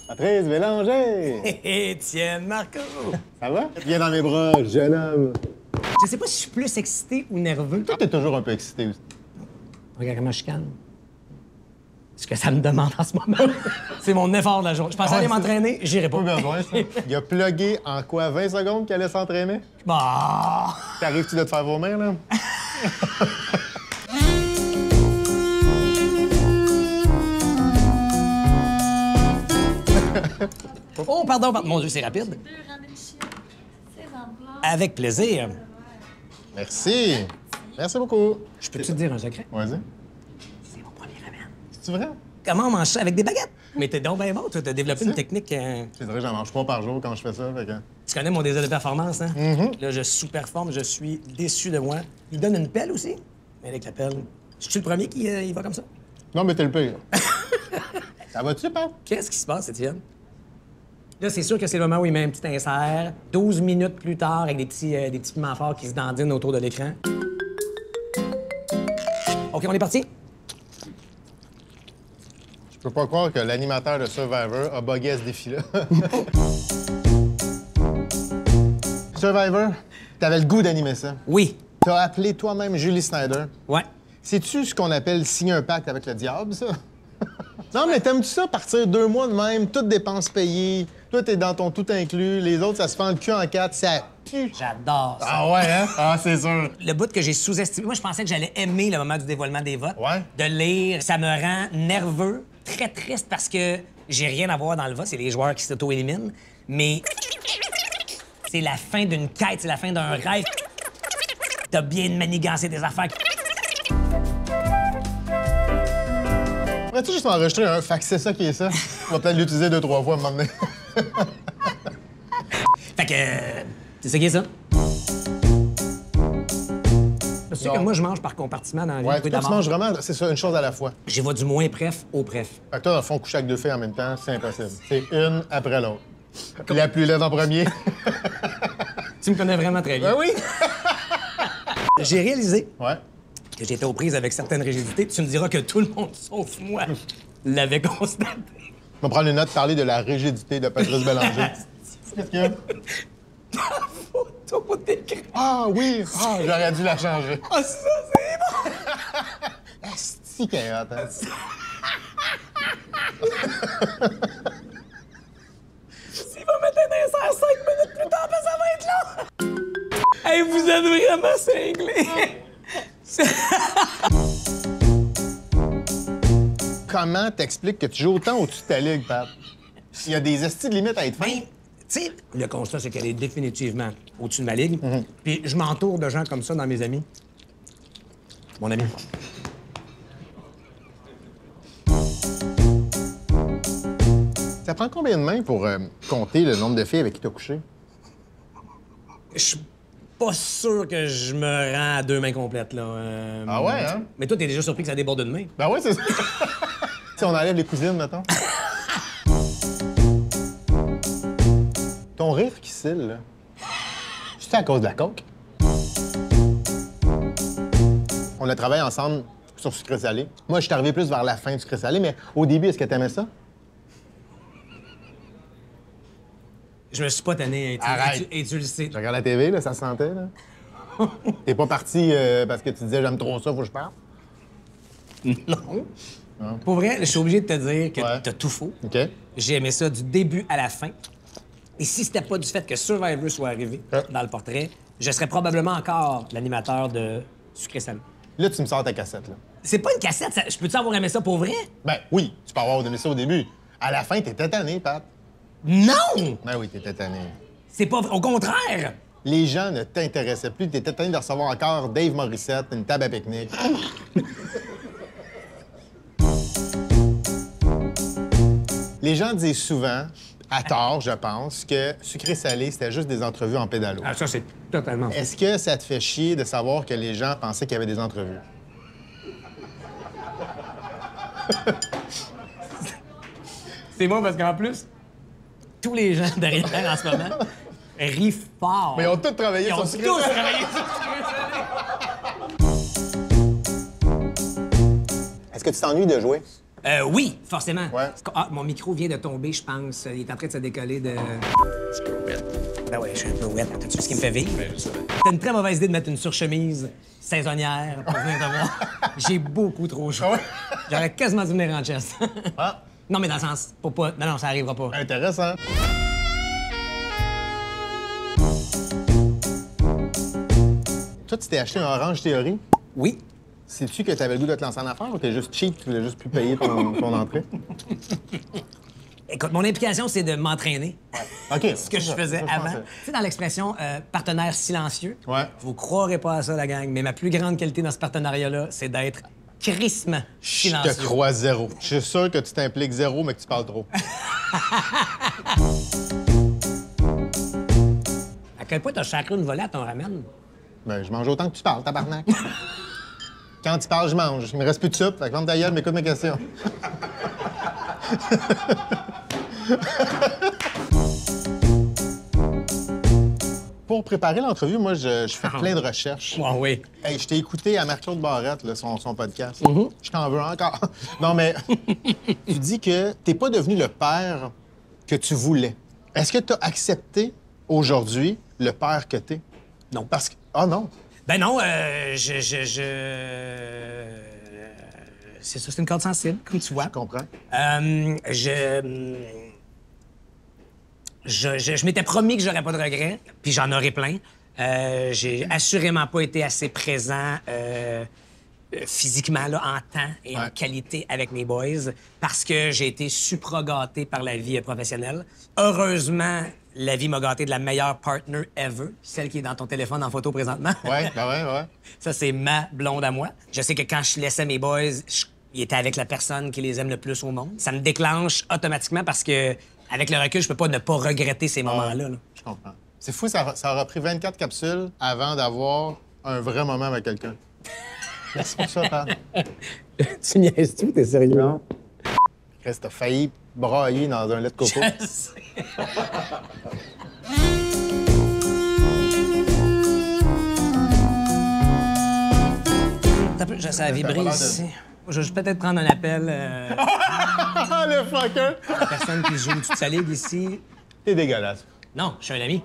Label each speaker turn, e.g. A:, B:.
A: Patrice Bélanger!
B: Étienne Marco!
A: Ça va? Viens dans mes bras, jeune homme.
B: Je sais pas si je suis plus excité ou nerveux.
A: Toi, t'es toujours un peu excité aussi.
B: Regarde comment je calme. Ce que ça me demande en ce moment. C'est mon effort de la journée. Je pensais aller m'entraîner, j'irai pas.
A: Pas besoin, ça. Il a plugué en quoi, 20 secondes qu'il allait s'entraîner?
B: Bah!
A: T'arrives-tu de te faire vomir, là?
B: Oh, pardon. Mon Dieu, c'est rapide.
C: 2 ramen chips, 16 en blanc.
B: Avec plaisir.
A: Merci. Merci beaucoup.
B: Je peux-tu te dire un secret?
A: Vas-y.
B: C'est mon premier ramen.
A: C'est vrai?
B: Comment on mange ça avec des baguettes? Mais t'es donc bien bon, toi. T'as développé une technique.
A: C'est vrai, j'en mange 3 par jour quand je fais ça. Fait que...
B: Tu connais mon désir de performance, hein? Là, je sous-performe, je suis déçu de moi. Il donne une pelle aussi. Mais avec la pelle, je suis le premier qui il va comme ça.
A: Non, mais t'es le pire. Ça va-tu, Pat?
B: Qu'est-ce qui se passe, Étienne? Là, c'est sûr que c'est le moment où il met un petit insert. 12 minutes plus tard, avec des petits piments forts qui se dandinent autour de l'écran. OK, on est parti?
A: Je peux pas croire que l'animateur de Survivor a bugué à ce défi-là. Survivor, t'avais le goût d'animer ça.
B: Oui.
A: T'as appelé toi-même Julie Snyder.
B: Ouais.
A: Sais-tu ce qu'on appelle signer un pacte avec le diable, ça? Non, mais t'aimes-tu ça, partir 2 mois de même, toutes dépenses payées, toi, t'es dans ton tout inclus, les autres, ça se fend le cul en 4, ça pue.
B: J'adore ça.
A: Ah ouais, hein? Ah, c'est sûr.
B: Le bout que j'ai sous-estimé, moi, je pensais que j'allais aimer le moment du dévoilement des votes.
A: Ouais.
B: De lire, ça me rend nerveux, très triste parce que j'ai rien à voir dans le vote, c'est les joueurs qui s'auto-éliminent. Mais c'est la fin d'une quête, c'est la fin d'un rêve. T'as bien manigancé tes affaires.
A: Pourrais-tu juste m'enregistrer un? Fait que c'est ça qui est ça. On va peut-être l'utiliser 2-3 fois à un moment donné.
B: Fait que c'est ça qui est ça. Tu sais que moi, je mange par compartiment dans la vie.
A: Ouais, toi, tu manges vraiment, c'est ça, une chose à la fois.
B: J'y vais du moins pref au pref.
A: Fait que toi, dans le fond, coucher avec 2 filles en même temps, c'est impossible. C'est une après l'autre. La plus laide en premier.
B: Tu me connais vraiment très bien.
A: Ben oui!
B: J'ai réalisé
A: Ouais.
B: que j'étais aux prises avec certaines rigidités. Tu me diras que tout le monde, sauf moi, l'avait constaté.
A: Je vais prendre une note, parler de la rigidité de Patrice Bélanger. Qu'est-ce qu'il y a?
B: Photo d'écran.
A: Ah oui! Ah, j'aurais dû la changer.
B: Ah, ça, c'est bon!
A: Asti qu'elle est hot, hein?
B: S'il va mettre un insert 5 minutes plus tard, ben ça va être là! Hey, vous êtes vraiment cinglés!
A: Comment t'expliques que tu joues autant au-dessus de ta ligue, Pat? Il y a des estis de limites à être fin.
B: Ben, tu sais, le constat, c'est qu'elle est définitivement au-dessus de ma ligue. Puis je m'entoure de gens comme ça dans mes amis. Mon ami.
A: Ça prend combien de mains pour compter le nombre de filles avec qui t'as couché?
B: Je suis pas sûr que je me rends à 2 mains complètes, là.
A: Ah ouais, hein?
B: Mais toi, t'es déjà surpris que ça déborde d'une main.
A: Ben oui, c'est ça. Si on enlève les cousines, mettons. Ton rire qui cille, là, c'est à cause de la coke? On a travaillé ensemble sur Sucré Salé. Moi, je suis arrivé plus vers la fin du Sucré Salé, mais au début, est-ce que t'aimais ça?
B: Je me suis pas tanné, et
A: Arrête.
B: tu le sais.
A: Je regarde la TV, là, ça se sentait, là. T'es pas parti parce que tu disais j'aime trop ça, faut que je parte?
B: Non. Pour vrai, je suis obligé de te dire que
A: Ouais.
B: t'as tout faux.
A: OK.
B: J'ai aimé ça du début à la fin. Et si c'était pas du fait que Survivor soit arrivé dans le portrait, je serais probablement encore l'animateur de Sucré Salé.
A: Là, tu me sors ta cassette, là.
B: C'est pas une cassette, je peux-tu avoir aimé ça pour vrai?
A: Ben oui, tu peux avoir aimé ça au début. À la fin, t'étais tanné, Pat.
B: Non!
A: Ben oui, t'étais tanné.
B: C'est pas vrai. Au contraire!
A: Les gens ne t'intéressaient plus. T'étais tanné de recevoir encore Dave Morissette, une table à pique-nique. Les gens disent souvent, à tort, je pense, que Sucré-Salé, c'était juste des entrevues en pédalo.
B: Ah, ça, c'est totalement faux.
A: Est-ce que ça te fait chier de savoir que les gens pensaient qu'il y avait des entrevues?
B: C'est bon parce qu'en plus, tous les gens derrière en ce moment rient fort.
A: Mais ils ont tous travaillé
B: Ils ont
A: sur
B: tous
A: Sucré-Salé.
B: travaillé sur Sucré Salé.
A: Est-ce que tu t'ennuies de jouer?
B: Oui, forcément.
A: Ouais.
B: Ah, mon micro vient de tomber, je pense. Il est en train de se décoller de... Ben ouais, je suis un peu wet. T'as-tu ce qui me fait vivre? T'as une très mauvaise idée de mettre une surchemise saisonnière pour venir te voir. J'ai beaucoup trop chaud. J'aurais quasiment dû venir en chest.
A: Ah,
B: Non, mais dans le sens, pour pas... Non, ça arrivera pas.
A: intéressant. Toi, tu t'es acheté un Orange Theory.
B: Oui.
A: Sais-tu que t'avais le goût de te lancer en affaires ou t'es juste cheap, tu voulais juste plus payer ton entrée?
B: Écoute, mon implication, c'est de m'entraîner.
A: OK.
B: Ce que je faisais avant. Tu sais, dans l'expression partenaire silencieux,
A: Ouais.
B: vous croirez pas à ça, la gang, mais ma plus grande qualité dans ce partenariat-là, c'est d'être crissement
A: Je
B: silencieux.
A: te crois zéro. Je suis sûr que tu t'impliques zéro, mais que tu parles trop.
B: À quel point t'as sacré une volée à ton ramen?
A: Ben, je mange autant que tu parles, tabarnak. Quand tu parles, je mange. Il me reste plus de soupe. Fait que ferme ta gueule, mais écoute mes questions. Pour préparer l'entrevue, moi, je fais plein de recherches.
B: Oh, oui.
A: Hey, je t'ai écouté à Marc-Claude Barrette, là, son podcast. Je t'en veux encore. Non, mais tu dis que t'es pas devenu le père que tu voulais. Est-ce que tu as accepté aujourd'hui le père que t'es?
B: Non.
A: Parce que... Ah non.
B: Ben non, c'est ça, c'est une corde sensible, comme tu vois.
A: Je comprends.
B: Je m'étais promis que j'aurais pas de regrets, puis j'en aurais plein. J'ai assurément pas été assez présent physiquement, là, en temps et en
A: Ouais.
B: qualité avec mes boys, parce que j'ai été supra-gâté par la vie professionnelle. Heureusement, la vie m'a gâté de la meilleure partner ever, celle qui est dans ton téléphone en photo présentement.
A: Ouais, ben ouais.
B: Ça, c'est ma blonde à moi. Je sais que quand je laissais mes boys, ils étaient avec la personne qui les aime le plus au monde. Ça me déclenche automatiquement parce que, avec le recul, je peux pas ne pas regretter ces moments-là. là.
A: Je comprends. C'est fou, ça aura pris 24 capsules avant d'avoir un vrai moment avec quelqu'un. Merci pour ça, Pat.
B: Tu niaises-tu? T'es sérieux? Non.
A: Chris, t'as failli brailler dans un lait de coco.
B: Je sais. Attends un peu, ça a vibré
A: pas l'air de-
B: ici. Je vais peut-être prendre un appel
A: Ah, le fucker!
B: à la personne qui joue toute sa ligue ici.
A: T'es dégueulasse.
B: Non, je suis un ami.